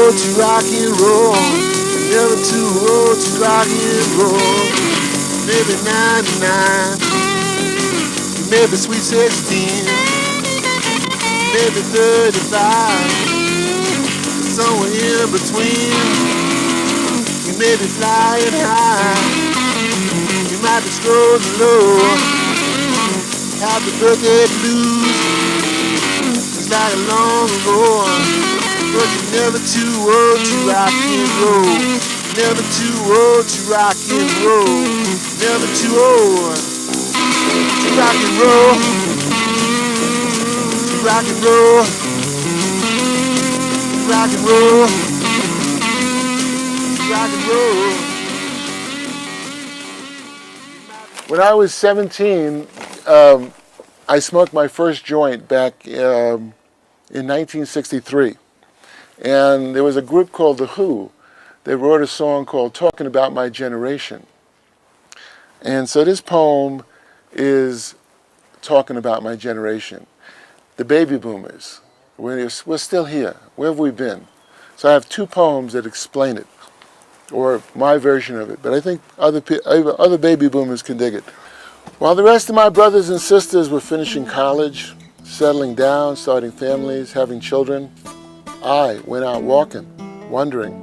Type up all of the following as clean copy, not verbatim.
old to rock and roll. Never too old to rock and roll. Maybe 99, maybe sweet 16, maybe 35, somewhere in between. You may be flying high, you might be strolling low. Happy birthday blues, it's like a long ago. But you're never too old to rock and roll. Never too old to rock and roll. Never too old to rock and roll. To rock and roll. To rock and roll. To rock and roll. When I was 17, I smoked my first joint back in 1963. And there was a group called The Who. They wrote a song called Talking About My Generation. And so this poem is talking about my generation. The baby boomers. We're still here. Where have we been? So I have two poems that explain it, or my version of it. But I think other baby boomers can dig it. While the rest of my brothers and sisters were finishing college, settling down, starting families, having children, I went out walking, wandering,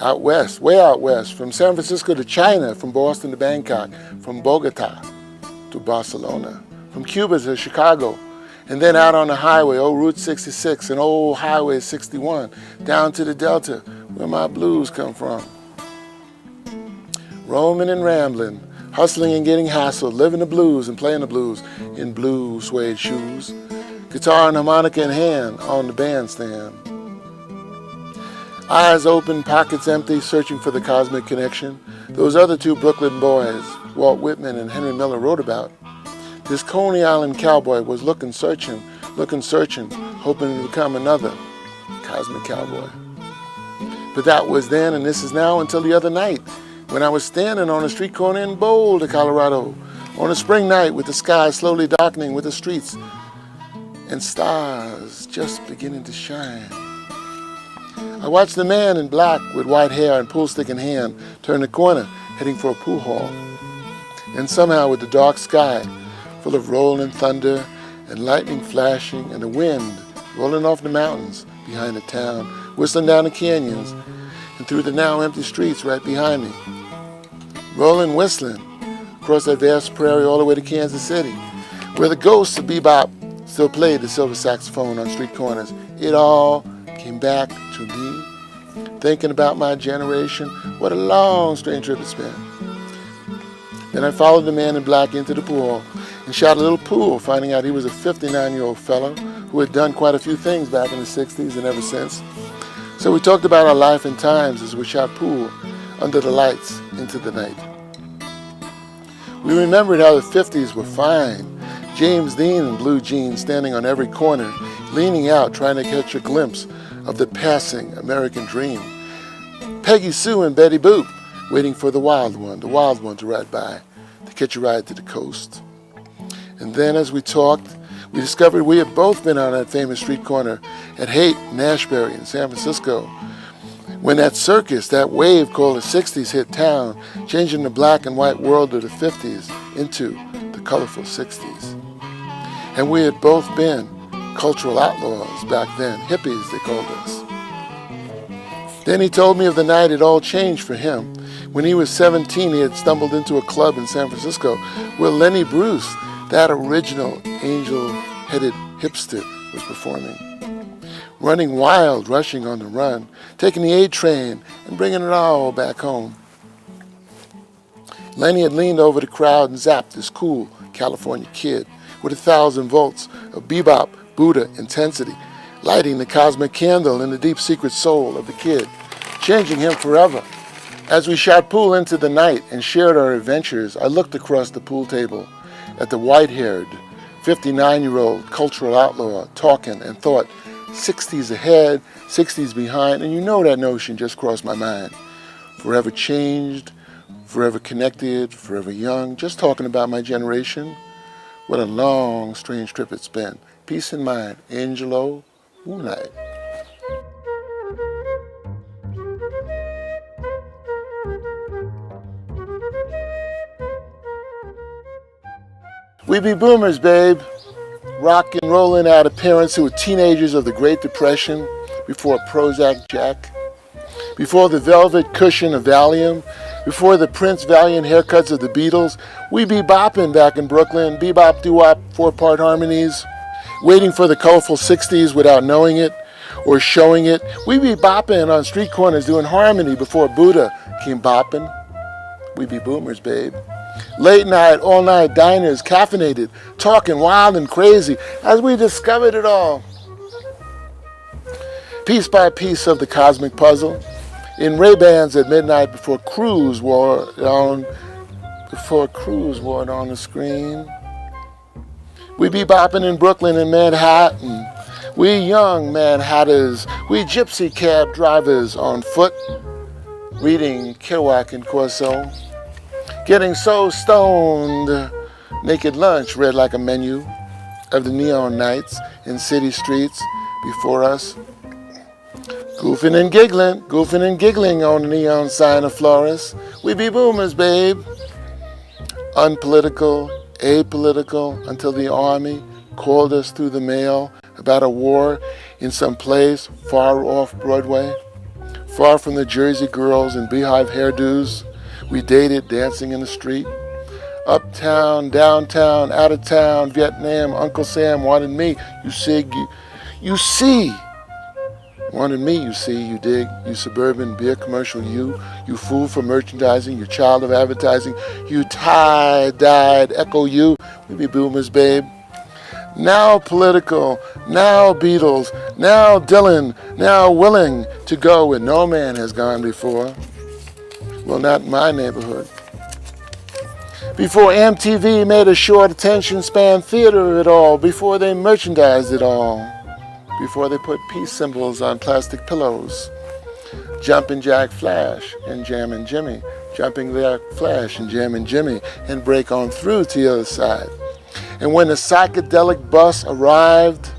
out west, way out west, from San Francisco to China, from Boston to Bangkok, from Bogota to Barcelona, from Cuba to Chicago, and then out on the highway, old Route 66 and old Highway 61, down to the Delta, where my blues come from. Roaming and rambling, hustling and getting hassled, living the blues and playing the blues in blue suede shoes, guitar and harmonica in hand on the bandstand. Eyes open, pockets empty, searching for the cosmic connection. Those other two Brooklyn boys, Walt Whitman and Henry Miller, wrote about. This Coney Island cowboy was looking, searching, hoping to become another cosmic cowboy. But that was then, and this is now, until the other night, when I was standing on a street corner in Boulder, Colorado, on a spring night with the sky slowly darkening, with the streets and stars just beginning to shine. I watched the man in black with white hair and pool stick in hand turn the corner, heading for a pool hall. And somehow, with the dark sky full of rolling thunder and lightning flashing and the wind rolling off the mountains behind the town, whistling down the canyons and through the now empty streets right behind me, rolling, whistling across that vast prairie all the way to Kansas City, where the ghosts of bebop still played the silver saxophone on street corners. It all came back to me, thinking about my generation. What a long, strange trip it's been. Then I followed the man in black into the pool and shot a little pool, finding out he was a 59-year-old fellow who had done quite a few things back in the 60s and ever since. So we talked about our life and times as we shot pool under the lights into the night. We remembered how the 50s were fine. James Dean in blue jeans standing on every corner, leaning out, trying to catch a glimpse of the passing American dream. Peggy Sue and Betty Boop waiting for the wild one to ride by, to catch a ride to the coast. And then as we talked, we discovered we had both been on that famous street corner at Haight and Ashbury in San Francisco, when that circus, that wave called the 60s, hit town, changing the black and white world of the 50s into the colorful 60s. And we had both been cultural outlaws back then, hippies they called us. Then he told me of the night it all changed for him. When he was 17, he had stumbled into a club in San Francisco where Lenny Bruce, that original angel-headed hipster, was performing. Running wild, rushing on the run, taking the A train and bringing it all back home. Lenny had leaned over the crowd and zapped this cool California kid with 1,000 volts of bebop Buddha intensity, lighting the cosmic candle in the deep secret soul of the kid, changing him forever. As we shot pool into the night and shared our adventures, I looked across the pool table at the white-haired, 59-year-old cultural outlaw talking and thought, 60s ahead, 60s behind, and you know that notion just crossed my mind. Forever changed, forever connected, forever young, just talking about my generation. What a long, strange trip it's been. Peace in mind. Angelo, moonlight. We be boomers, babe. Rock and rolling out of parents who were teenagers of the Great Depression, before Prozac Jack, before the velvet cushion of Valium, before the Prince Valiant haircuts of the Beatles. We be bopping back in Brooklyn, bebop, doo-wop, 4-part harmonies, waiting for the colorful 60s without knowing it or showing it. We be bopping on street corners doing harmony before Buddha came bopping. We be boomers, babe. Late night, all night diners, caffeinated, talking wild and crazy as we discovered it all. Piece by piece of the cosmic puzzle. In Ray-Bans at midnight before Cruise wore it on the screen. We be bopping in Brooklyn and Manhattan. We young Manhattans, we gypsy cab drivers on foot, reading Kerouac and Corso. Getting so stoned, naked lunch read like a menu of the neon nights in city streets before us. Goofing and giggling on the neon sign of Flores. We be boomers, babe. Unpolitical, apolitical, until the army called us through the mail about a war in some place far off Broadway, far from the Jersey girls in beehive hairdos. We dated dancing in the street. Uptown, downtown, out of town, Vietnam, Uncle Sam wanted me. You see. Wanted me, you see, you dig. You suburban beer commercial, you fool for merchandising, you child of advertising, you tie-dyed echo you. We be boomers, babe. Now political, now Beatles, now Dylan, now willing to go where no man has gone before. Well, not in my neighborhood. Before MTV made a short attention span theater of it all, before they merchandised it all, before they put peace symbols on plastic pillows. Jumpin' Jack Flash and Jammin' Jimmy, Jumping Jack Flash and Jammin' Jimmy, and break on through to the other side. And when the psychedelic bus arrived,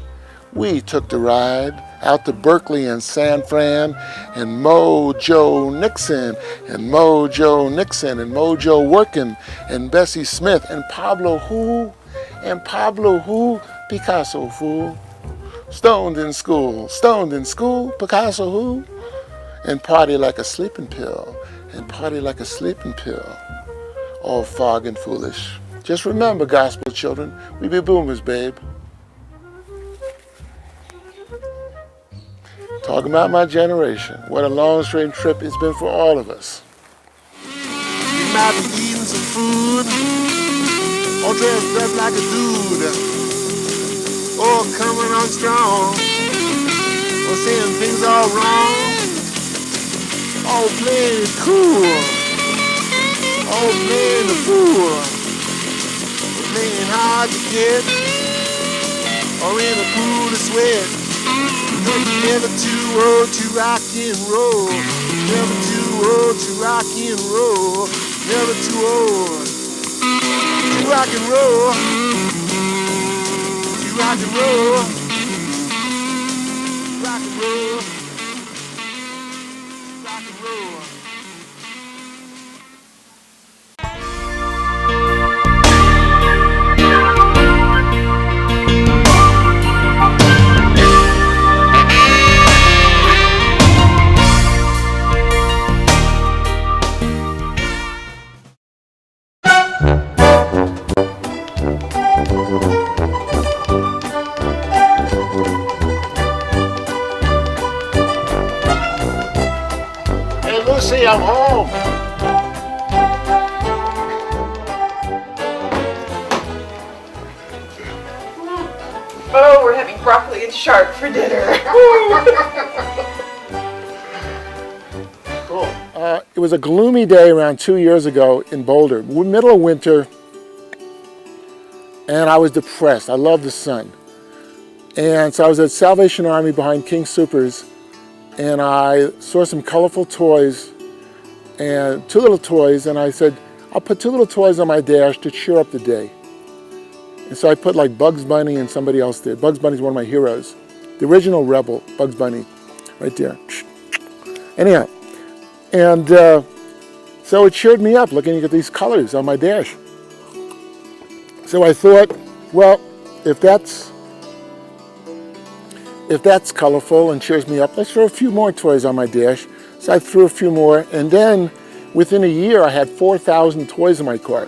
we took the ride out to Berkeley and San Fran, and Mojo Nixon, and Mojo Nixon, and Mojo Workin, and Bessie Smith, and Pablo who? Picasso fool. Stoned in school, Picasso who? And party like a sleeping pill, all fog and foolish. Just remember, gospel children, we be boomers, babe. Talking about my generation, what a long straight trip it's been for all of us. You might be eating some food, or dressed up like a dude, or coming on strong, or saying things are wrong, or playing it cool, or playing the fool, or playing hard to get, or in a pool to sweat. You're never too old to rock and roll. Never too old to rock and roll. Never too old to rock and roll. To rock and roll. Rock and roll. Rock and roll. Lucy, I'm home. Oh, we're having broccoli and shark for dinner. Cool. It was a gloomy day around 2 years ago in Boulder, middle of winter, and I was depressed. I love the sun. And so I was at Salvation Army behind King Soopers, and I saw some colorful toys, and two little toys, and I said, I'll put two little toys on my dash to cheer up the day. And so I put like Bugs Bunny and somebody else there. Bugs Bunny's one of my heroes. The original rebel, Bugs Bunny, right there. Anyhow, and so it cheered me up looking at these colors on my dash. So I thought, well, if that's colorful and cheers me up, let's throw a few more toys on my dash. So I threw a few more, and then within a year I had 4,000 toys in my cart.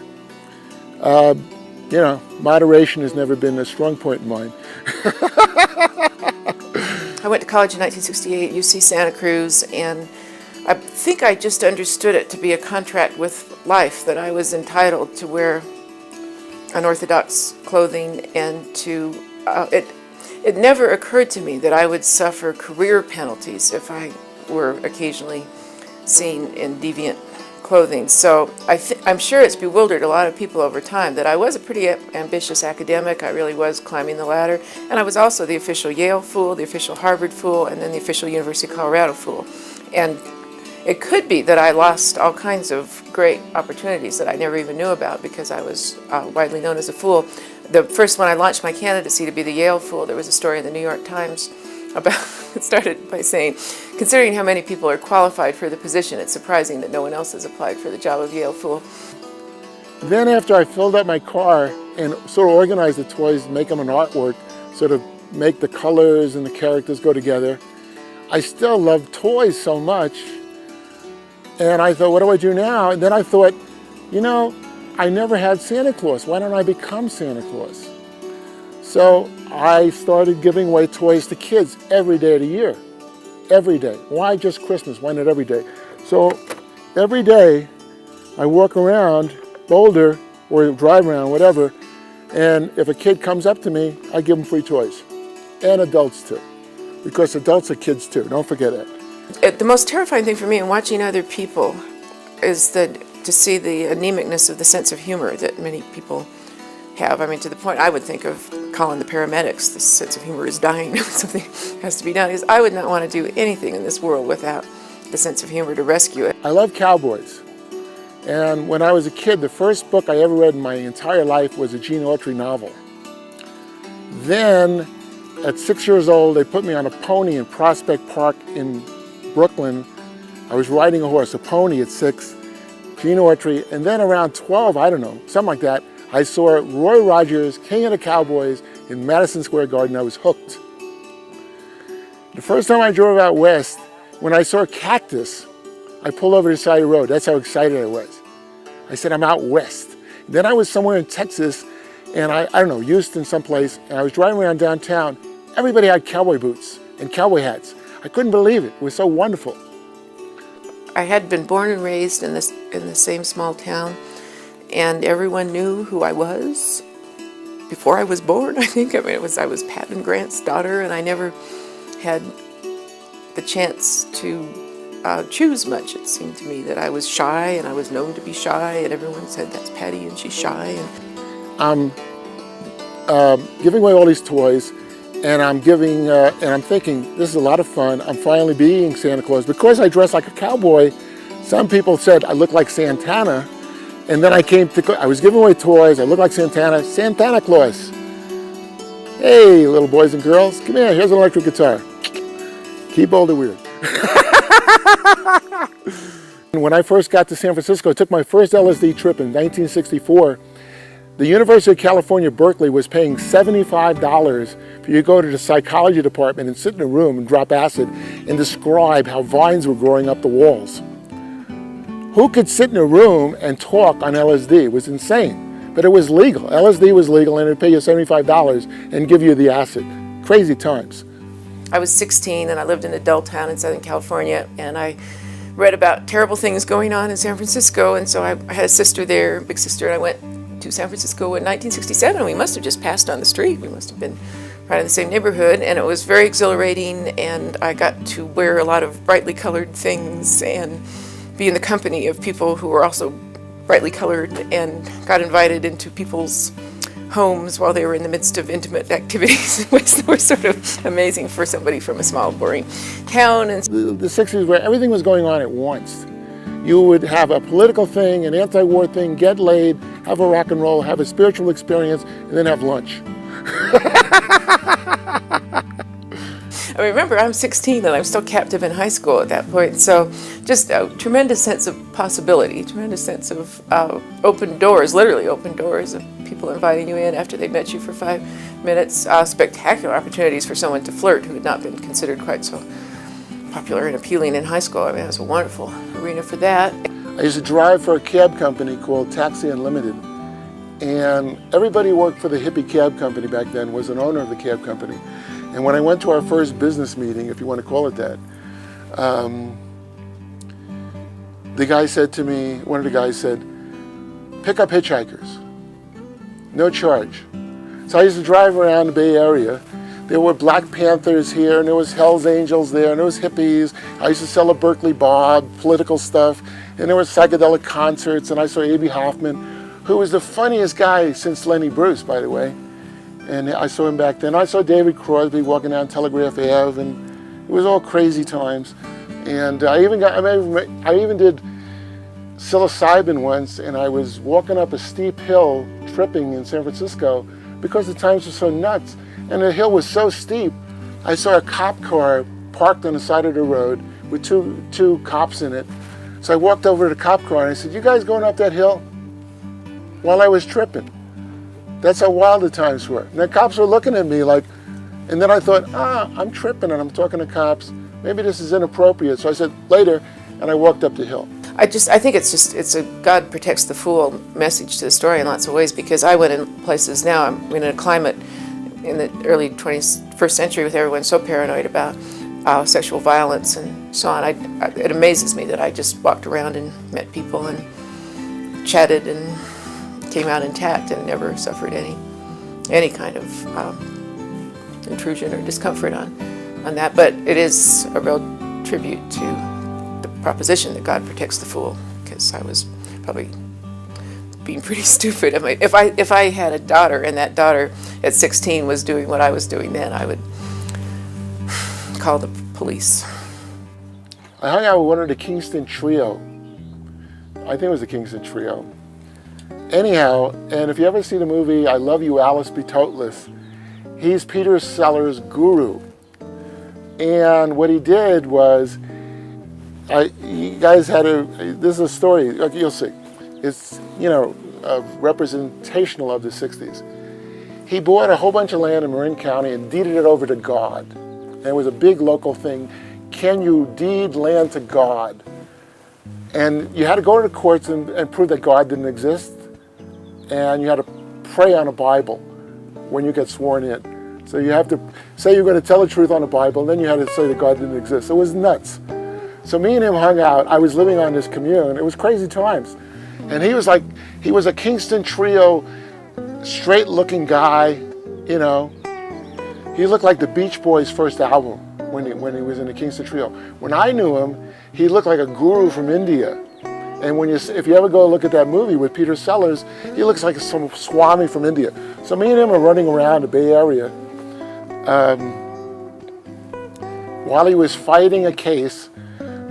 You know, moderation has never been a strong point in mine. I went to college in 1968 at UC Santa Cruz, and I think I just understood it to be a contract with life, that I was entitled to wear unorthodox clothing, and to it never occurred to me that I would suffer career penalties if I were occasionally seen in deviant clothing. So I'm sure it's bewildered a lot of people over time that I was a pretty ambitious academic. I really was climbing the ladder, and I was also the official Yale fool, the official Harvard fool, and then the official University of Colorado fool. And it could be that I lost all kinds of great opportunities that I never even knew about because I was widely known as a fool. The first when I launched my candidacy to be the Yale fool, there was a story in the New York Times about, it started by saying, considering how many people are qualified for the position, it's surprising that no one else has applied for the job of Yale fool. Then after I filled up my car and sort of organized the toys, make them an artwork, sort of make the colors and the characters go together, I still love toys so much. And I thought, what do I do now? And then I thought, you know, I never had Santa Claus. Why don't I become Santa Claus? So I started giving away toys to kids every day of the year. Every day. Why just Christmas? Why not every day? So every day I walk around Boulder or drive around, whatever, and if a kid comes up to me, I give them free toys. And adults too. Because adults are kids too. Don't forget that. The most terrifying thing for me in watching other people is to see the anemicness of the sense of humor that many people have. I mean, to the point I would think of calling the paramedics. The sense of humor is dying. Something has to be done. Because I would not want to do anything in this world without the sense of humor to rescue it. I love cowboys. And when I was a kid, the first book I ever read in my entire life was a Gene Autry novel. Then, at 6 years old, they put me on a pony in Prospect Park in Brooklyn. I was riding a horse, a pony at 6, Gene Autry, and then around 12, I don't know, something like that, I saw Roy Rogers, King of the Cowboys, in Madison Square Garden. I was hooked. The first time I drove out west, when I saw a cactus, I pulled over to the side of the road. That's how excited I was. I said, I'm out west. Then I was somewhere in Texas, and I don't know, Houston someplace, and I was driving around downtown. Everybody had cowboy boots and cowboy hats. I couldn't believe it. It was so wonderful. I had been born and raised in the same small town, and everyone knew who I was before I was born, I think. I mean, I was Pat and Grant's daughter, and I never had the chance to choose much. It seemed to me that I was shy, and I was known to be shy, and everyone said, that's Patty, and she's shy. And I'm giving away all these toys, and I'm thinking, this is a lot of fun. I'm finally being Santa Claus. Because I dress like a cowboy, some people said I look like Santana, and then I was giving away toys, I look like Santana Claus. Hey, little boys and girls, come here, here's an electric guitar. Keep Boulder weird. When I first got to San Francisco, I took my first LSD trip in 1964. The University of California, Berkeley was paying $75 for you to go to the psychology department and sit in a room and drop acid and describe how vines were growing up the walls. Who could sit in a room and talk on LSD? It was insane, but it was legal. LSD was legal, and it would pay you $75 and give you the acid. Crazy times. I was 16 and I lived in a dull town in Southern California, and I read about terrible things going on in San Francisco, and so I had a sister there, big sister, and I went to San Francisco in 1967. We must have just passed on the street. We must have been right in the same neighborhood, and it was very exhilarating, and I got to wear a lot of brightly colored things and be in the company of people who were also brightly colored, and got invited into people's homes while they were in the midst of intimate activities, which were sort of amazing for somebody from a small, boring town. And the 60s, where everything was going on at once. You would have a political thing, an anti-war thing, get laid, have a rock and roll, have a spiritual experience, and then have lunch. I remember I'm 16 and I'm still captive in high school at that point. So just a tremendous sense of possibility, tremendous sense of open doors, literally open doors of people inviting you in after they met you for 5 minutes. Spectacular opportunities for someone to flirt who had not been considered quite so popular and appealing in high school. I mean, it was a wonderful arena for that. I used to drive for a cab company called Taxi Unlimited. And everybody who worked for the hippie cab company back then was an owner of the cab company. And when I went to our first business meeting, if you want to call it that, the guy said to me, one of the guys said, pick up hitchhikers, no charge. So I used to drive around the Bay Area. There were Black Panthers here, and there was Hell's Angels there, and there was hippies. I used to sell a Berkeley Bob, political stuff, and there were psychedelic concerts, and I saw A.B. Hoffman, who was the funniest guy since Lenny Bruce, by the way. And I saw him back then. I saw David Crosby walking down Telegraph Ave, and it was all crazy times. And I even did psilocybin once, and I was walking up a steep hill, tripping in San Francisco, because the times were so nuts. And the hill was so steep, I saw a cop car parked on the side of the road with two cops in it. So I walked over to the cop car and I said, you guys going up that hill? While I was tripping. That's how wild the times were. And the cops were looking at me like, and then I thought, I'm tripping and I'm talking to cops. Maybe this is inappropriate. So I said, later, and I walked up the hill. I think it's a God protects the fool message to the story in lots of ways, because I went in places now, I'm in a climate in the early 21st century with everyone so paranoid about sexual violence and so on. It amazes me that I just walked around and met people and chatted and came out intact and never suffered any kind of intrusion or discomfort on that. But it is a real tribute to the proposition that God protects the fool, because I was probably being pretty stupid. I mean, if I had a daughter and that daughter at 16 was doing what I was doing then, I would call the police. I hung out with one of the Kingston Trio. I think it was the Kingston Trio. Anyhow, and if you ever see the movie I Love You, Alice Be Toteless, he's Peter Sellers' guru. And what he did was, you guys had this is a story, you'll see. It's, representational of the 60s. He bought a whole bunch of land in Marin County and deeded it over to God. And it was a big local thing. Can you deed land to God? And you had to go to the courts and prove that God didn't exist. And you had to pray on a Bible when you get sworn in. So you have to say you're going to tell the truth on the Bible, and then you had to say that God didn't exist. It was nuts. So me and him hung out. I was living on this commune. It was crazy times. And he was a Kingston Trio, straight-looking guy, He looked like the Beach Boys' first album when he was in the Kingston Trio. When I knew him, he looked like a guru from India. And if you ever go look at that movie with Peter Sellers, he looks like some Swami from India. So me and him are running around the Bay Area while he was fighting a case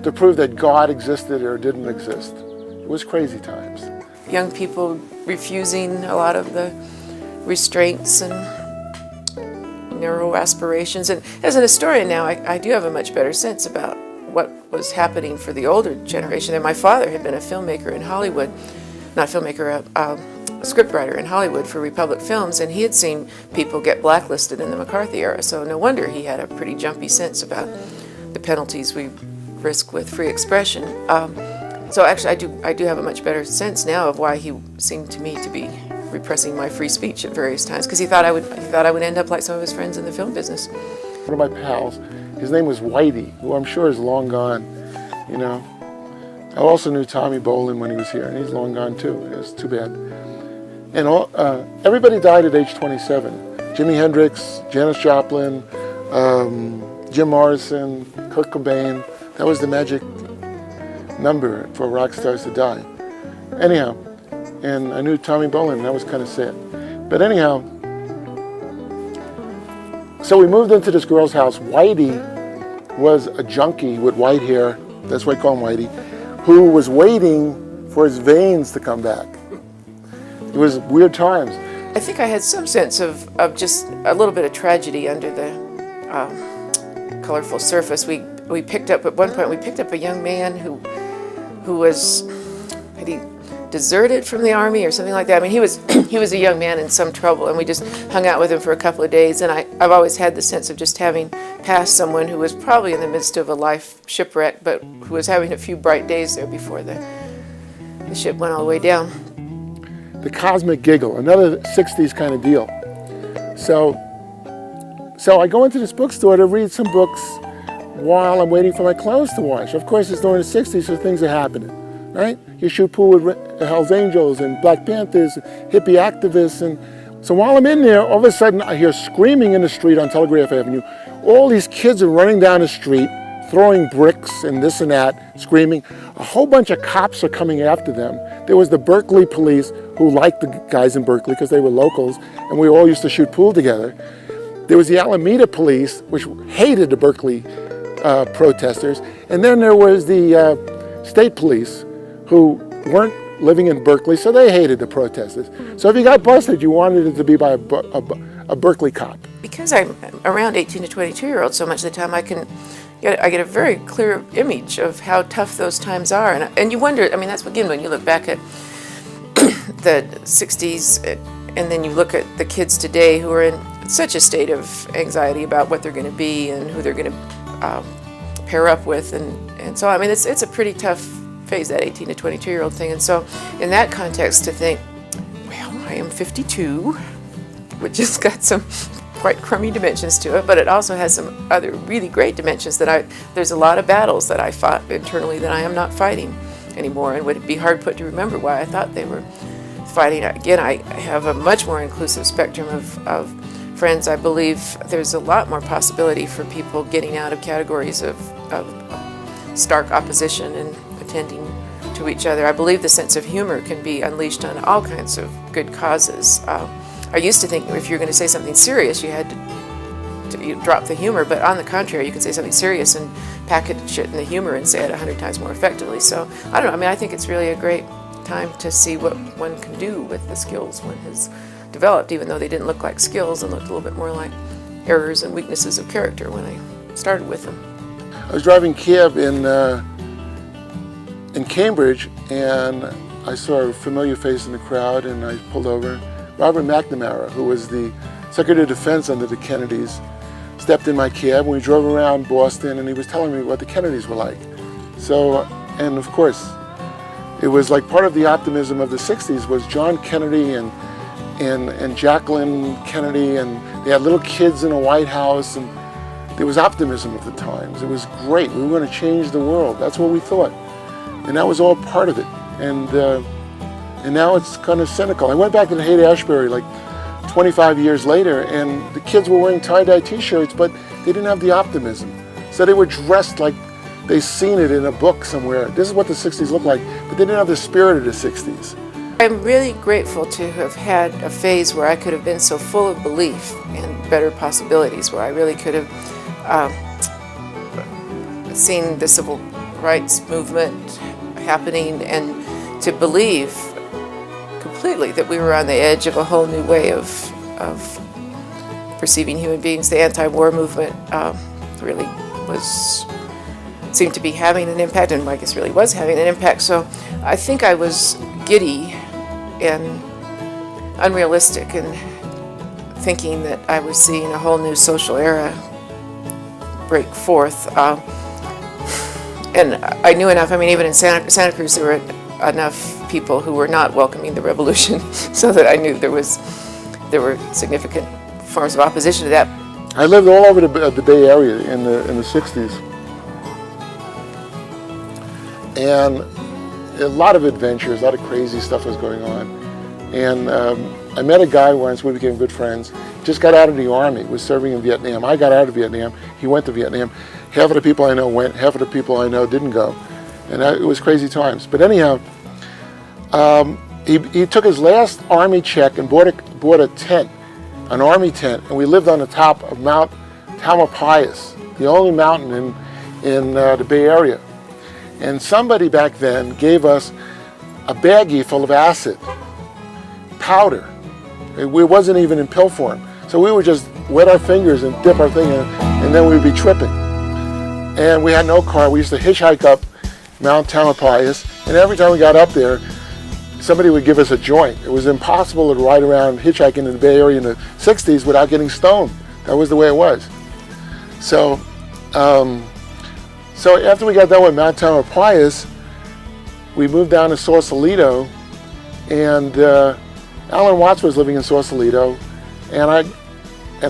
to prove that God existed or didn't exist. It was crazy times. Young people refusing a lot of the restraints and narrow aspirations. And as an historian now, I do have a much better sense about what was happening for the older generation. And my father had been a filmmaker in Hollywood, not filmmaker, a scriptwriter in Hollywood for Republic Films, and he had seen people get blacklisted in the McCarthy era. So no wonder he had a pretty jumpy sense about the penalties we risk with free expression. So actually, I do have a much better sense now of why he seemed to me to be repressing my free speech at various times, because he thought I would end up like some of his friends in the film business. One of my pals, his name was Whitey, who I'm sure is long gone. I also knew Tommy Bolin when he was here, and he's long gone too. It was too bad. And everybody died at age 27. Jimi Hendrix, Janis Joplin, Jim Morrison, Kurt Cobain. That was the magic number for rock stars to die. Anyhow, and I knew Tommy Bolin, and that was kind of sad. But anyhow, so we moved into this girl's house. Whitey was a junkie with white hair, that's why I call him Whitey, who was waiting for his veins to come back. It was weird times. I think I had some sense of just a little bit of tragedy under colorful surface. We picked up, at one point, we picked up a young man who had he deserted from the army or something like that. I mean, he was a young man in some trouble, and we just hung out with him for a couple of days. And I've always had the sense of just having passed someone who was probably in the midst of a life shipwreck, but who was having a few bright days there before the ship went all the way down. The cosmic giggle, another 60s kind of deal. So I go into this bookstore to read some books while I'm waiting for my clothes to wash. Of course, it's during the 60s, so things are happening, right? You shoot pool with Hell's Angels and Black Panthers, hippie activists. And so while I'm in there, all of a sudden I hear screaming in the street on Telegraph Avenue. All these kids are running down the street, throwing bricks and this and that, screaming. A whole bunch of cops are coming after them. There was the Berkeley police who liked the guys in Berkeley because they were locals, and we all used to shoot pool together. There was the Alameda police, which hated the Berkeley protesters. And then there was the state police who weren't living in Berkeley, so they hated the protesters. So if you got busted, you wanted it to be by a Berkeley cop. Because I'm around 18 to 22-year-olds so much of the time, I get a very clear image of how tough those times are. And you wonder, I mean, that's again when you look back at the 60s and then you look at the kids today who are in such a state of anxiety about what they're going to be and who they're going to pair up with. And so, I mean, it's a pretty tough phase, that 18 to 22-year-old thing. And so in that context to think, well, I am 52, which has got some quite crummy dimensions to it, but it also has some other really great dimensions that there's a lot of battles that I fought internally that I am not fighting anymore, and would be hard put to remember why I thought they were fighting. Again, I have a much more inclusive spectrum of friends. I believe there's a lot more possibility for people getting out of categories of stark opposition and attending to each other. I believe the sense of humor can be unleashed on all kinds of good causes. I used to think if you're going to say something serious, you had to drop the humor, but on the contrary, you can say something serious and package it in the humor and say it 100 times more effectively. So, I don't know, I mean, I think it's really a great time to see what one can do with the skills one has developed, even though they didn't look like skills and looked a little bit more like errors and weaknesses of character when I started with them. I was driving cab in Cambridge, and I saw a familiar face in the crowd, and I pulled over. Robert McNamara, who was the Secretary of Defense under the Kennedys, stepped in my cab, and we drove around Boston, and he was telling me what the Kennedys were like. So, and of course, it was like part of the optimism of the 60s was John Kennedy and Jacqueline Kennedy, and they had little kids in a White House, and there was optimism of the times. It was great. We were going to change the world. That's what we thought. And that was all part of it. And now it's kind of cynical. I went back to the Haight-Ashbury like 25 years later, and the kids were wearing tie-dye t-shirts, but they didn't have the optimism. So they were dressed like they'd seen it in a book somewhere. This is what the 60s looked like, but they didn't have the spirit of the 60s. I'm really grateful to have had a phase where I could have been so full of belief and better possibilities, where I really could have seen the civil rights movement happening and to believe completely that we were on the edge of a whole new way of perceiving human beings. The anti-war movement really seemed to be having an impact, and I guess really was having an impact. So I think I was giddy and unrealistic in thinking that I was seeing a whole new social era break forth. And I knew enough, I mean, even in Santa Cruz there were enough people who were not welcoming the revolution so that I knew there were significant forms of opposition to that. I lived all over the Bay Area in the 60s. And a lot of adventures, a lot of crazy stuff was going on. And I met a guy once, we became good friends, just got out of the Army, was serving in Vietnam. I got out of Vietnam, he went to Vietnam. Half of the people I know went, half of the people I know didn't go. And it was crazy times. But anyhow, he took his last Army check and bought a tent, an Army tent, and we lived on the top of Mount Tamalpais, the only mountain in the Bay Area. And somebody back then gave us a baggie full of acid, powder. It wasn't even in pill form. So we would just wet our fingers and dip our thing in, and then we'd be tripping. And we had no car. We used to hitchhike up Mount Tamalpais, and every time we got up there, somebody would give us a joint. It was impossible to ride around hitchhiking in the Bay Area in the 60s without getting stoned. That was the way it was. So, so after we got done with Mount Tamalpais, we moved down to Sausalito, and Alan Watts was living in Sausalito, and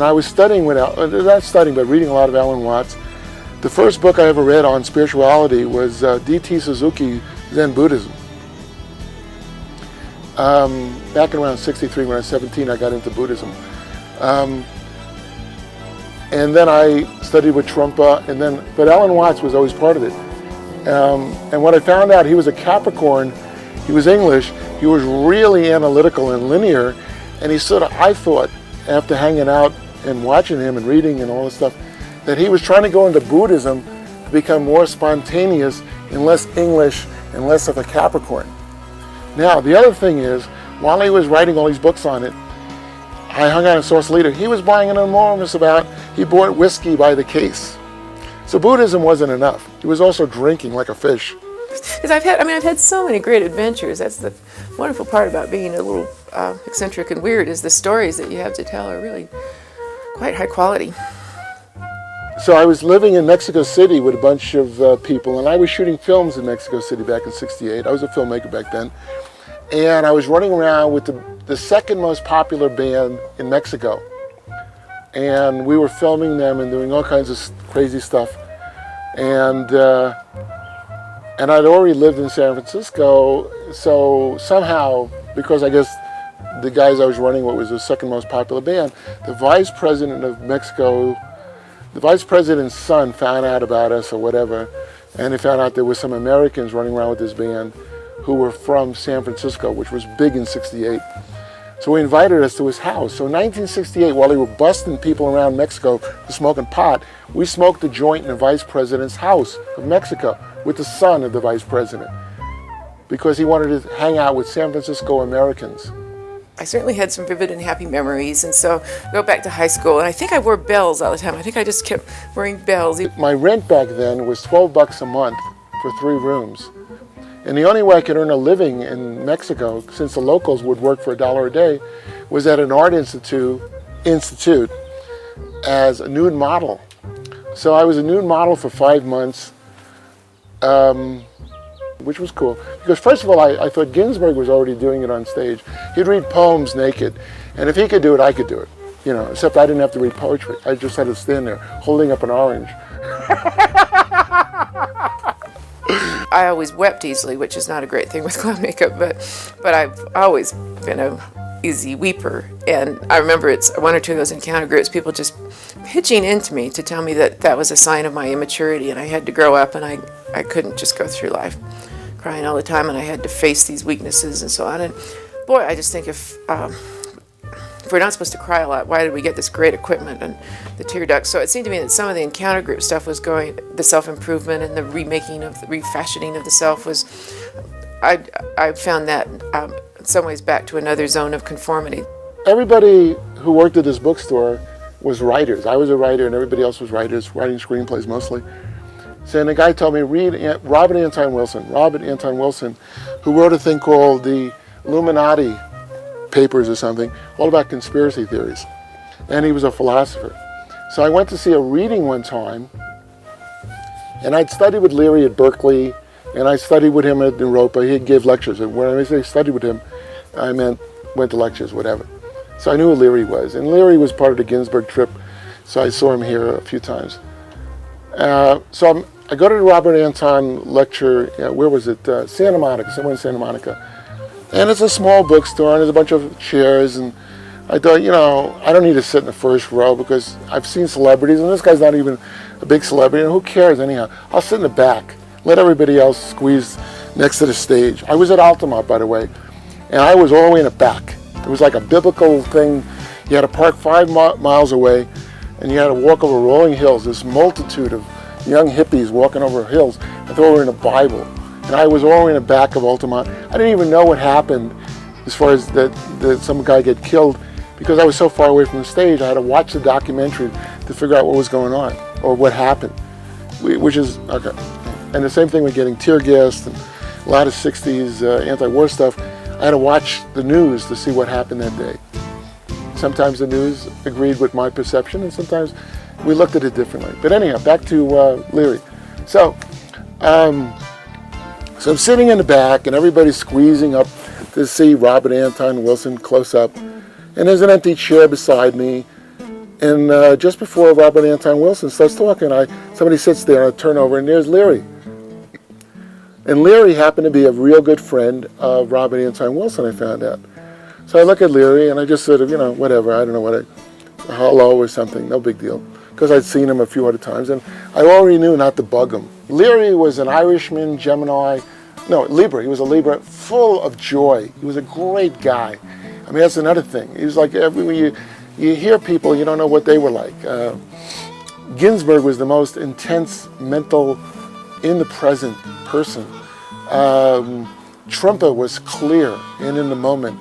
I was studying with, not studying, but reading a lot of Alan Watts. The first book I ever read on spirituality was D.T. Suzuki, Zen Buddhism. Back in around 63, when I was 17, I got into Buddhism. And then I studied with Trungpa, but Alan Watts was always part of it. And when I found out he was a Capricorn, he was English, he was really analytical and linear, and he sort of, I thought, after hanging out and watching him and reading and all this stuff, that he was trying to go into Buddhism to become more spontaneous and less English and less of a Capricorn. Now, the other thing is, while he was writing all these books on it, I hung out in Sausalito. He was buying an enormous amount. He bought whiskey by the case. So Buddhism wasn't enough. He was also drinking like a fish. Because I've had so many great adventures. That's the wonderful part about being a little eccentric and weird, is the stories that you have to tell are really quite high quality. So I was living in Mexico City with a bunch of people, and I was shooting films in Mexico City back in '68. I was a filmmaker back then. And I was running around with the second most popular band in Mexico. And we were filming them and doing all kinds of crazy stuff. And I'd already lived in San Francisco, so somehow, because I guess the guys I was running with was the second most popular band, the vice president of Mexico, the vice president's son found out about us or whatever, and they found out there were some Americans running around with this band who were from San Francisco, which was big in '68. So he invited us to his house. So in 1968, while they were busting people around Mexico for smoking pot, we smoked a joint in the vice president's house of Mexico with the son of the vice president, because he wanted to hang out with San Francisco Americans. I certainly had some vivid and happy memories, and so I go back to high school, and I think I wore bells all the time. I think I just kept wearing bells. My rent back then was $12 a month for 3 rooms. And the only way I could earn a living in Mexico, since the locals would work for $1 a day, was at an art institute as a nude model. So I was a nude model for 5 months, which was cool. Because first of all, I thought Ginsberg was already doing it on stage. He'd read poems naked, and if he could do it, I could do it. You know, except I didn't have to read poetry. I just had to stand there holding up an orange. I always wept easily, which is not a great thing with clown makeup, but I've always been a easy weeper. And I remember it's one or two of those encounter groups, people just pitching into me to tell me that that was a sign of my immaturity, and I had to grow up, and I couldn't just go through life crying all the time, and I had to face these weaknesses and so on. And boy, I just think if we're not supposed to cry a lot, why did we get this great equipment and the tear ducts? So it seemed to me that some of the encounter group stuff was going, the self-improvement and the refashioning of the self was, I found that in some ways back to another zone of conformity. Everybody who worked at this bookstore was writers. I was a writer and everybody else was writers, writing screenplays mostly. So and the guy told me, read Robert Anton Wilson, who wrote a thing called the Illuminati Papers or something, all about conspiracy theories. And he was a philosopher. So I went to see a reading one time, and I'd studied with Leary at Berkeley, and I studied with him at Europa. He gave lectures, and when I say studied with him, I meant went to lectures, whatever. So I knew who Leary was, and Leary was part of the Ginsberg trip, so I saw him here a few times. So I go to the Robert Anton lecture, where was it? Santa Monica, somewhere in Santa Monica. And it's a small bookstore, and there's a bunch of chairs, and I thought, I don't need to sit in the first row because I've seen celebrities, and this guy's not even a big celebrity, and who cares anyhow? I'll sit in the back, let everybody else squeeze next to the stage. I was at Altamont, by the way, and I was all the way in the back. It was like a biblical thing. You had to park 5 miles away, and you had to walk over rolling hills, this multitude of young hippies walking over hills. I thought we were in a Bible. And I was all the way in the back of Altamont. I didn't even know what happened as far as that some guy get killed, because I was so far away from the stage. I had to watch the documentary to figure out what was going on or what happened. which is, okay. And the same thing with getting tear gassed and a lot of 60s anti-war stuff. I had to watch the news to see what happened that day. Sometimes the news agreed with my perception, and sometimes we looked at it differently. But anyhow, back to Leary. So I'm sitting in the back, and everybody's squeezing up to see Robert Anton Wilson close up. And there's an empty chair beside me. And just before Robert Anton Wilson starts talking, somebody sits there, and I turn over, and there's Leary. And Leary happened to be a real good friend of Robert Anton Wilson, I found out. So I look at Leary, and I just sort of, whatever, I don't know a hello or something, no big deal. Because I'd seen him a few other times, and I already knew not to bug him. Leary was an Irishman, Libra. He was a Libra, full of joy. He was a great guy. I mean, that's another thing. He was like, when you hear people, you don't know what they were like. Ginsberg was the most intense, mental, in the present person. Trumpa was clear and in the moment.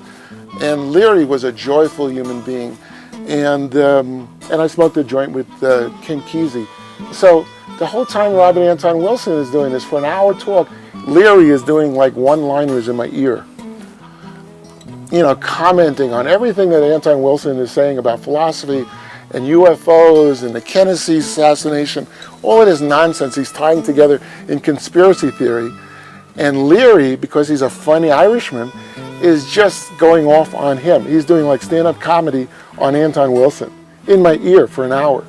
And Leary was a joyful human being. And I smoked a joint with Ken Kesey. So the whole time Robert Anton Wilson is doing this, for an hour talk, Leary is doing like one-liners in my ear. Commenting on everything that Anton Wilson is saying about philosophy and UFOs and the Kennedy assassination. All of this nonsense he's tying together in conspiracy theory. And Leary, because he's a funny Irishman, is just going off on him. He's doing like stand-up comedy on Anton Wilson in my ear for an hour.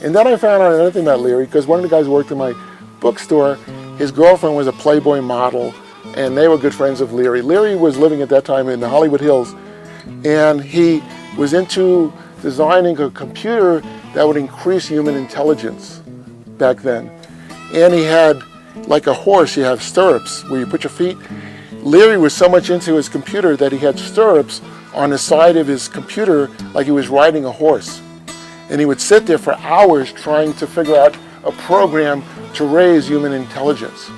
And then I found out another thing about Leary, because one of the guys who worked in my bookstore, his girlfriend was a Playboy model, and they were good friends of Leary. Leary was living at that time in the Hollywood Hills, and he was into designing a computer that would increase human intelligence back then. And he had, like a horse, you have stirrups where you put your feet. Leary was so much into his computer that he had stirrups on the side of his computer like he was riding a horse. And he would sit there for hours trying to figure out a program to raise human intelligence.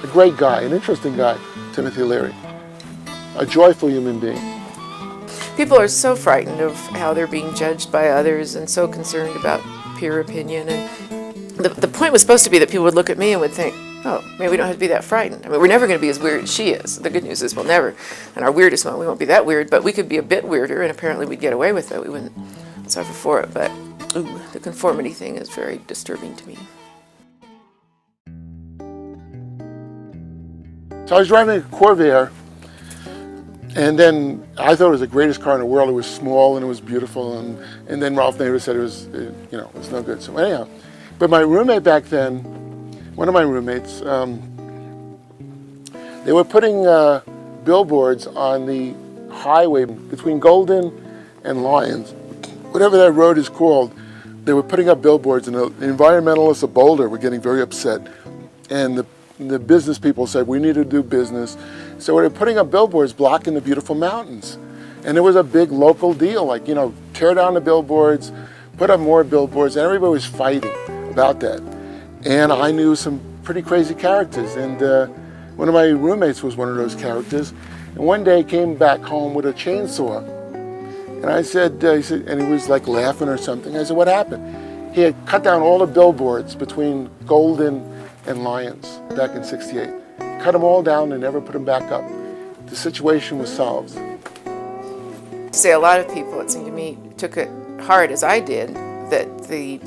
A great guy, an interesting guy, Timothy Leary. A joyful human being. People are so frightened of how they're being judged by others and so concerned about peer opinion. And the point was supposed to be that people would look at me and would think, oh, maybe we don't have to be that frightened. I mean, we're never going to be as weird as she is. The good news is we'll never. And our weirdest moment, we won't be that weird, but we could be a bit weirder, and apparently we'd get away with it. We wouldn't suffer for it. But the conformity thing is very disturbing to me. So I was driving a Corvair, and then I thought it was the greatest car in the world. It was small and it was beautiful, and then Ralph Nader said it was, it was no good. So anyhow, but my roommate back then, one of my roommates, they were putting billboards on the highway between Golden and Lyons, whatever that road is called. They were putting up billboards, and the environmentalists of Boulder were getting very upset, and the business people said, we need to do business. So they were putting up billboards blocking the beautiful mountains. And it was a big local deal, like, tear down the billboards, put up more billboards, and everybody was fighting about that. And I knew some pretty crazy characters, and one of my roommates was one of those characters. And one day he came back home with a chainsaw. And I said, and he was like laughing or something. I said, what happened? He had cut down all the billboards between Golden and Lyons back in '68. Cut them all down and never put them back up. The situation was solved. Say a lot of people, it seemed to me, took it hard as I did, that the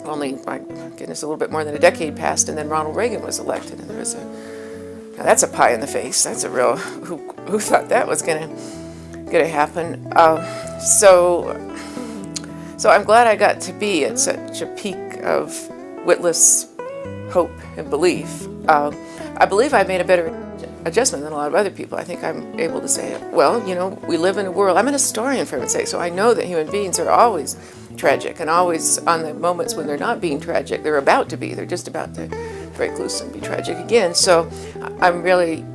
only, my goodness, a little bit more than a decade passed, and then Ronald Reagan was elected, and there was now that's a pie in the face. That's a real, who thought that was gonna happen? So I'm glad I got to be at such a peak of witless hope and belief. I believe I made a better adjustment than a lot of other people. I think I'm able to say, well, we live in a world. I'm an historian, for heaven's sake, so I know that human beings are always tragic, and always on the moments when they're not being tragic, they're about to be. They're just about to break loose and be tragic again. So I'm really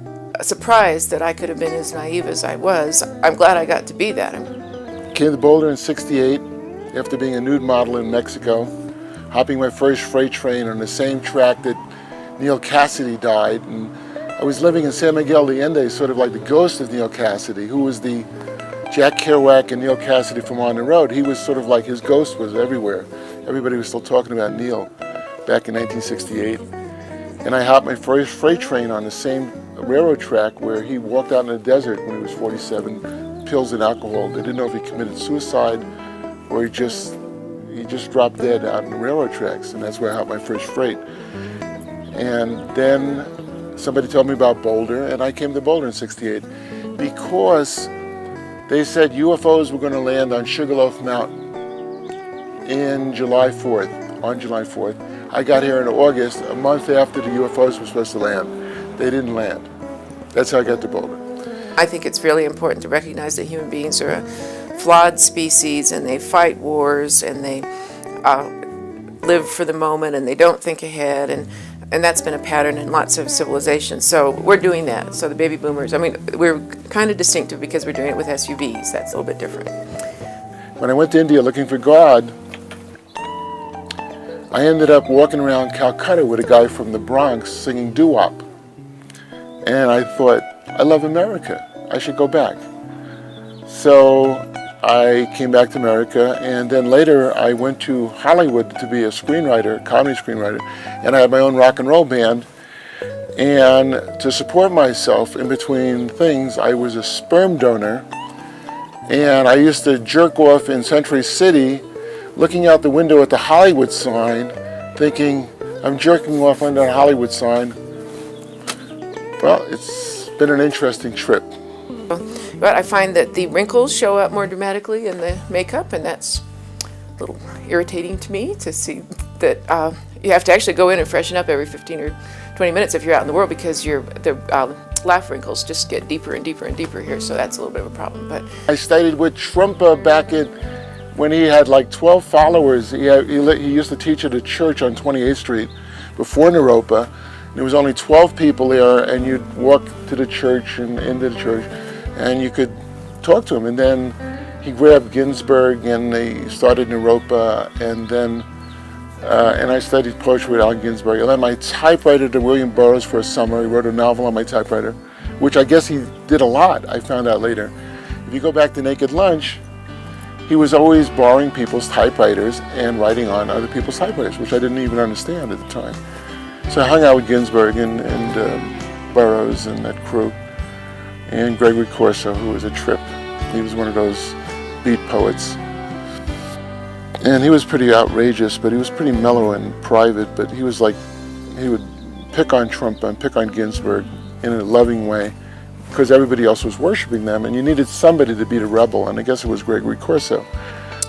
surprised that I could have been as naive as I was. I'm glad I got to be that. Came to Boulder in '68 after being a nude model in Mexico, hopping my first freight train on the same track that Neil Cassidy died. And I was living in San Miguel de Allende, sort of like the ghost of Neil Cassidy, who was the Jack Kerouac and Neil Cassidy from On the Road. He was sort of like, his ghost was everywhere. Everybody was still talking about Neil. back in 1968. And I hopped my first freight train on the same railroad track where he walked out in the desert when he was 47, pills and alcohol. They didn't know if he committed suicide or he just dropped dead out in the railroad tracks, and that's where I hopped my first freight. And then somebody told me about Boulder, and I came to Boulder in 68 because they said UFOs were going to land on Sugarloaf Mountain in July 4th, on July 4th. I got here in August, a month after the UFOs were supposed to land. They didn't land. That's how I got to Boulder. I think it's really important to recognize that human beings are a flawed species, and they fight wars, and they live for the moment, and they don't think ahead, and that's been a pattern in lots of civilizations. So we're doing that. So the baby boomers, I mean, we're kind of distinctive because we're doing it with SUVs. That's a little bit different. When I went to India looking for God, I ended up walking around Calcutta with a guy from the Bronx singing doo-wop. And I thought, I love America. I should go back. So I came back to America, and then later I went to Hollywood to be a screenwriter, comedy screenwriter, and I had my own rock and roll band. And to support myself in between things, I was a sperm donor, and I used to jerk off in Century City, looking out the window at the Hollywood sign, thinking, I'm jerking off under a Hollywood sign. Well, it's been an interesting trip. But I find that the wrinkles show up more dramatically in the makeup, and that's a little irritating to me to see that you have to actually go in and freshen up every 15 or 20 minutes if you're out in the world, because the laugh wrinkles just get deeper and deeper and deeper here, so that's a little bit of a problem. But I studied with Trumpa back when he had like 12 followers. He used to teach at a church on 28th Street before Naropa. There was only 12 people there, and you'd walk to the church and into the church, and you could talk to him. And then he grabbed Ginsberg, and they started Naropa, and then and I studied poetry with Allen Ginsberg. I lent my typewriter to William Burroughs for a summer. He wrote a novel on my typewriter, which I guess he did a lot, I found out later. If you go back to Naked Lunch, he was always borrowing people's typewriters and writing on other people's typewriters, which I didn't even understand at the time. So I hung out with Ginsberg and Burroughs and that crew, and Gregory Corso, who was a trip. He was one of those beat poets. And he was pretty outrageous, but he was pretty mellow and private, but he was like, he would pick on Trump and pick on Ginsberg in a loving way, because everybody else was worshiping them, and you needed somebody to be the rebel, and I guess it was Gregory Corso.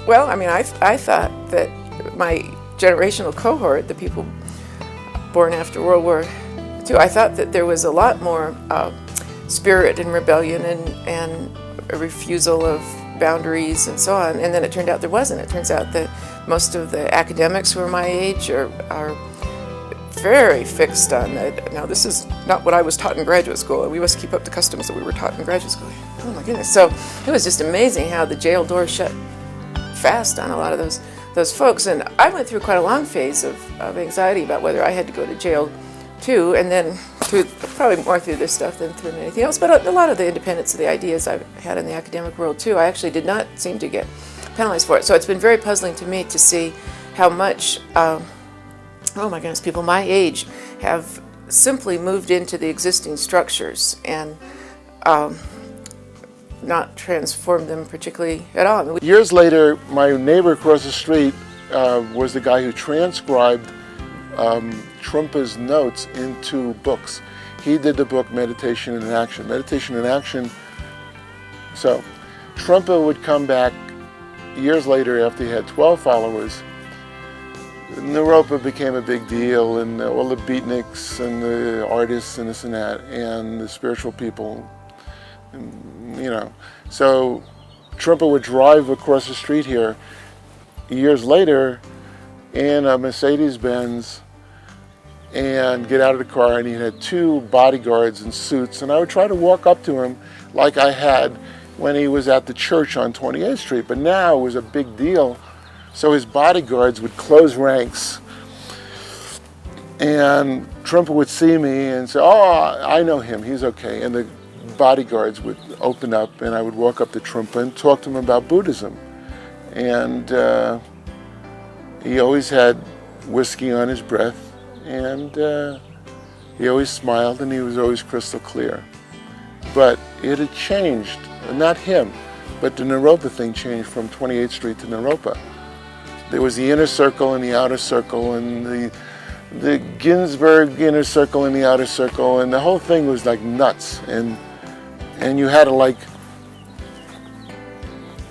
well, I mean, I thought that my generational cohort, the people born after World War II, I thought that there was a lot more spirit and rebellion and a refusal of boundaries and so on, and then it turned out there wasn't. It turns out that most of the academics who are my age are very fixed on that. Now, this is not what I was taught in graduate school, and we must keep up the customs that we were taught in graduate school. Oh my goodness. So it was just amazing how the jail door shut fast on a lot of those folks. And I went through quite a long phase of anxiety about whether I had to go to jail too, and then probably more through this stuff than through anything else, but a lot of the independence of the ideas I've had in the academic world too, I actually did not seem to get penalized for it. So it's been very puzzling to me to see how much, oh my goodness, people my age have simply moved into the existing structures and not transformed them particularly at all. I mean, Years later, my neighbor across the street was the guy who transcribed Trumpa's notes into books. He did the book Meditation in Action. Meditation in Action. So Trumpa would come back years later after he had 12 followers. Naropa became a big deal, and all the beatniks and the artists and this and that, and the spiritual people, and, you know. So Trumpa would drive across the street here years later in a Mercedes-Benz and get out of the car, and he had 2 bodyguards in suits, and I would try to walk up to him like I had when he was at the church on 28th Street, but now it was a big deal. So his bodyguards would close ranks, and Trumpa would see me and say, oh, I know him, he's okay. And the bodyguards would open up, and I would walk up to Trumpa and talk to him about Buddhism. And he always had whiskey on his breath, and he always smiled, and he was always crystal clear. But it had changed, not him, but the Naropa thing changed from 28th Street to Naropa. There was the inner circle and the outer circle, and the Ginsberg inner circle and the outer circle, and the whole thing was like nuts. And you had to like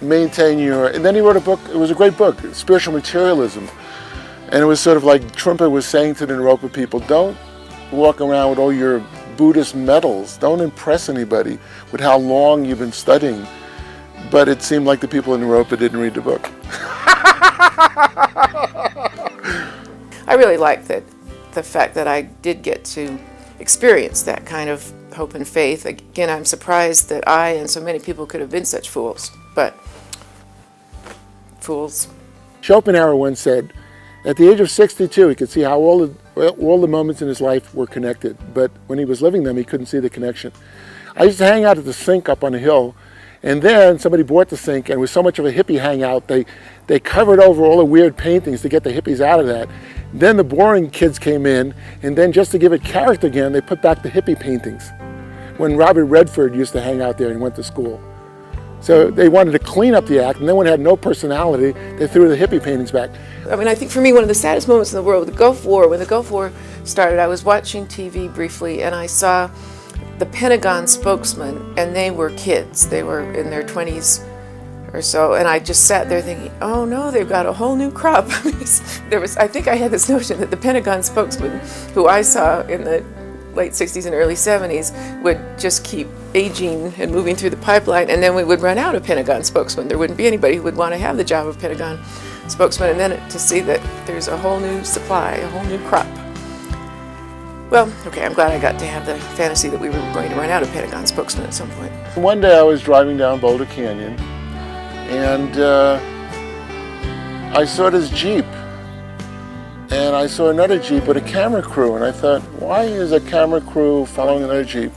maintain your, and then he wrote a book, it was a great book, Spiritual Materialism. And it was sort of like Trumper was saying to the Naropa people, don't walk around with all your Buddhist medals, don't impress anybody with how long you've been studying. But it seemed like the people in Naropa didn't read the book. I really like the fact that I did get to experience that kind of hope and faith. Again, I'm surprised that I and so many people could have been such fools, but fools. Schopenhauer once said, at the age of 62, he could see how all the moments in his life were connected, but when he was living them, he couldn't see the connection. I used to hang out at the sink up on the hill, and then somebody bought the sink, and it was so much of a hippie hangout, they covered over all the weird paintings to get the hippies out of that. Then the boring kids came in, and then just to give it character again, they put back the hippie paintings. When Robert Redford used to hang out there and went to school. So they wanted to clean up the act, and then when it had no personality, they threw the hippie paintings back. I mean, I think for me, one of the saddest moments in the world, the Gulf War, when the Gulf War started, I was watching TV briefly, and I saw the Pentagon spokesman, and they were kids. They were in their 20s or so, and I just sat there thinking, oh no, they've got a whole new crop. I think I had this notion that the Pentagon spokesman, who I saw in the late 60s and early 70s, would just keep aging and moving through the pipeline, and then we would run out of Pentagon spokesmen. There wouldn't be anybody who would want to have the job of Pentagon spokesman, and then to see that there's a whole new supply, a whole new crop. Well, okay, I'm glad I got to have the fantasy that we were going to run out of Pentagon spokesmen at some point. One day I was driving down Boulder Canyon, and I saw this Jeep, and I saw another Jeep with a camera crew, and I thought, why is a camera crew following another Jeep?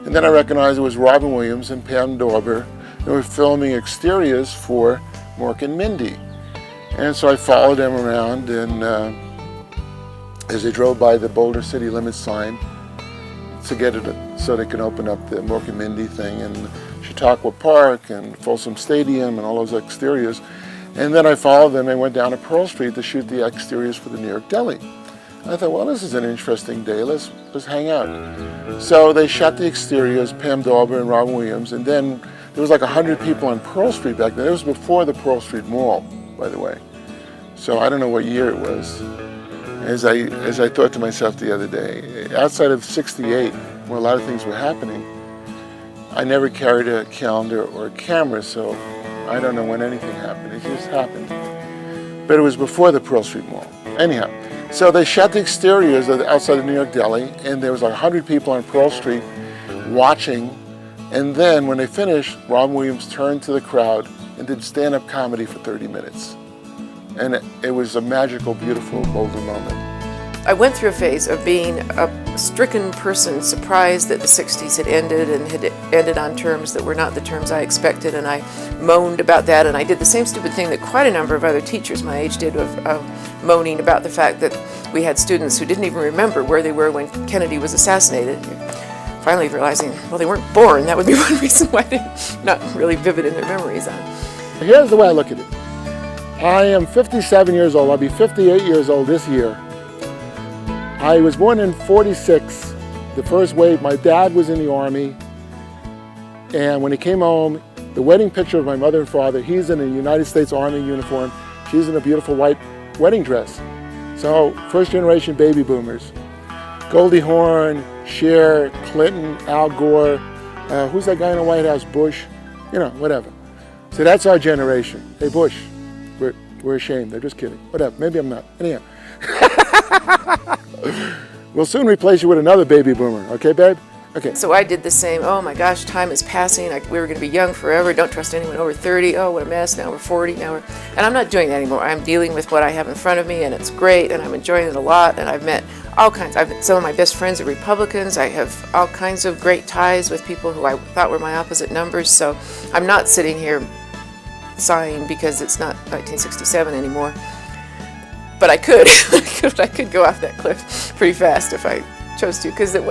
And then I recognized it was Robin Williams and Pam Dauber. They were filming exteriors for Mork and Mindy. And so I followed them around, and as they drove by the Boulder city limits sign to get it so they can open up the Mork and Mindy thing, and Chautauqua Park and Folsom Stadium and all those exteriors. And then I followed them and went down to Pearl Street to shoot the exteriors for the New York Deli. I thought, well, this is an interesting day. Let's hang out. So they shot the exteriors, Pam Dauber and Robin Williams, and then there was like 100 people on Pearl Street back then. It was before the Pearl Street Mall, by the way. So I don't know what year it was. As I thought to myself the other day, outside of '68, where a lot of things were happening, I never carried a calendar or a camera, so I don't know when anything happened. It just happened. But it was before the Pearl Street Mall. Anyhow, so they shot the exteriors outside the New York Deli, and there was like 100 people on Pearl Street watching. And then when they finished, Robin Williams turned to the crowd and did stand-up comedy for 30 minutes. And it was a magical, beautiful Boulder moment. I went through a phase of being a stricken person, surprised that the 60s had ended and had ended on terms that were not the terms I expected, and I moaned about that, and I did the same stupid thing that quite a number of other teachers my age did of moaning about the fact that we had students who didn't even remember where they were when Kennedy was assassinated. Finally realizing, well, they weren't born. That would be one reason why they're not really vivid in their memories. Here's the way I look at it. I am 57 years old. I'll be 58 years old this year. I was born in '46, the first wave. My dad was in the Army, and when he came home, the wedding picture of my mother and father, he's in a United States Army uniform, she's in a beautiful white wedding dress. So, first generation baby boomers. Goldie Hawn, Cher, Clinton, Al Gore, who's that guy in the White House, Bush, you know, whatever. So that's our generation. Hey, Bush, we're ashamed. They're just kidding. Whatever, maybe I'm not. Anyhow. We'll soon replace you with another baby boomer, okay, babe? Okay. So I did the same. Oh my gosh, time is passing. We were going to be young forever. Don't trust anyone over 30. Oh, what a mess. Now we're 40. And I'm not doing that anymore. I'm dealing with what I have in front of me, and it's great, and I'm enjoying it a lot. And I've met all kinds. Some of my best friends are Republicans. I have all kinds of great ties with people who I thought were my opposite numbers. So I'm not sitting here sighing because it's not 1967 anymore. but I could. I could go off that cliff pretty fast if I chose to, because it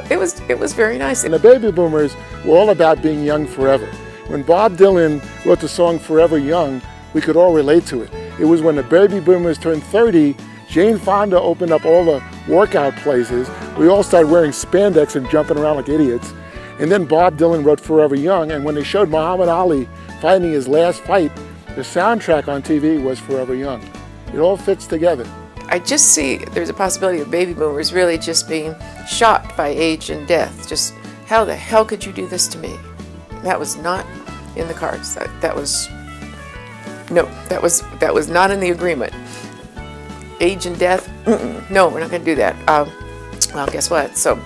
was very nice. And the baby boomers were all about being young forever. When Bob Dylan wrote the song Forever Young, we could all relate to it. It was when the baby boomers turned 30, Jane Fonda opened up all the workout places. We all started wearing spandex and jumping around like idiots. And then Bob Dylan wrote Forever Young, and when they showed Muhammad Ali fighting his last fight, the soundtrack on TV was Forever Young. It all fits together. I just see there's a possibility of baby boomers really just being shocked by age and death. Just, how the hell could you do this to me? That was not in the cards. That was not in the agreement. Age and death, no, we're not going to do that. Well, guess what? So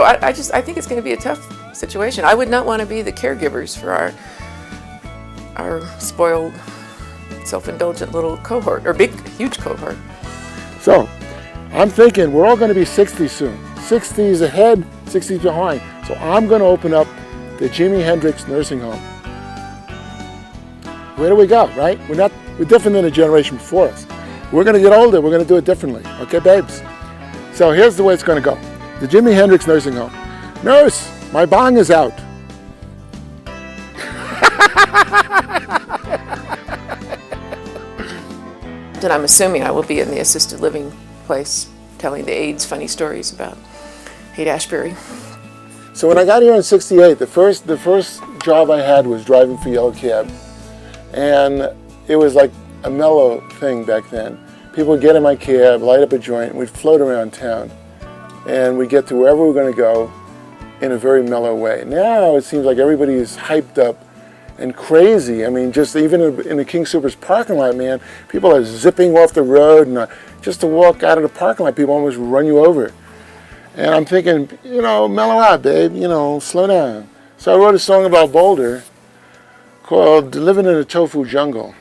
I think it's going to be a tough situation. I would not want to be the caregivers for our spoiled, self-indulgent little cohort, or huge cohort. So, I'm thinking we're all going to be 60 soon. 60s ahead, 60s behind. So I'm going to open up the Jimi Hendrix Nursing Home. Where do we go, right? We're different than the generation before us. We're going to get older, we're going to do it differently. Okay, babes? So here's the way it's going to go. The Jimi Hendrix Nursing Home. Nurse, my bong is out. And I'm assuming I will be in the assisted living place telling the aides funny stories about Haight-Ashbury. So when I got here in '68, the first job I had was driving for Yellow Cab. And it was like a mellow thing back then. People would get in my cab, light up a joint, and we'd float around town. And we'd get to wherever we're going to go in a very mellow way. Now it seems like everybody is hyped up and crazy. I mean, just even in the King Soopers parking lot, man, people are zipping off the road, and just to walk out of the parking lot, people almost run you over. And I'm thinking, mellow out, babe, slow down. So I wrote a song about Boulder called Living in a Tofu Jungle.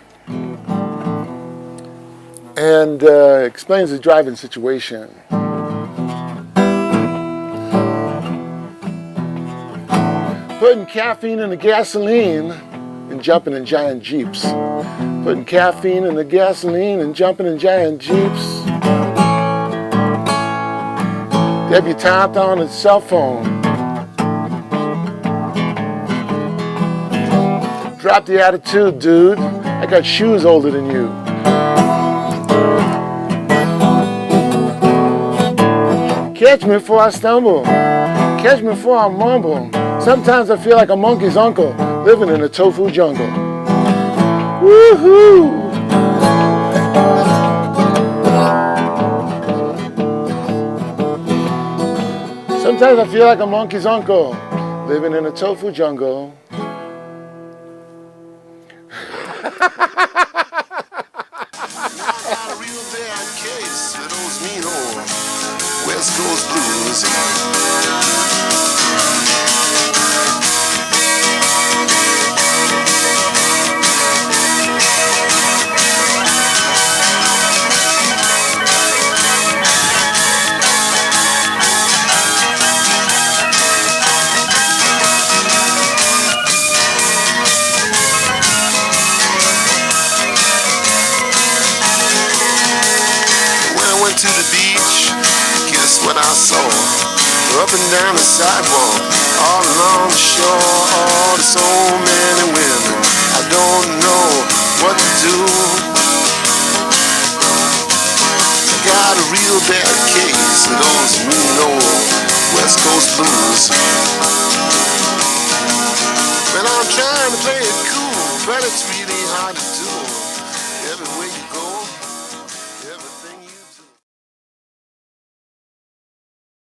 And explains the driving situation. Putting caffeine in the gasoline and jumping in giant Jeeps. Putting caffeine in the gasoline and jumping in giant Jeeps. Debutante on his cell phone. Drop the attitude, dude. I got shoes older than you. Catch me before I stumble. Catch me before I mumble. Sometimes I feel like a monkey's uncle living in a tofu jungle. Woohoo! Sometimes I feel like a monkey's uncle living in a tofu jungle. West Coast blues. When I went to the beach, guess what I saw? Up and down the sidewalk, all along the shore, oh, there's so many women, I don't know what to do. I got a real bad case of those mean old West Coast blues. Well, I'm trying to play it cool, but it's really hard to do.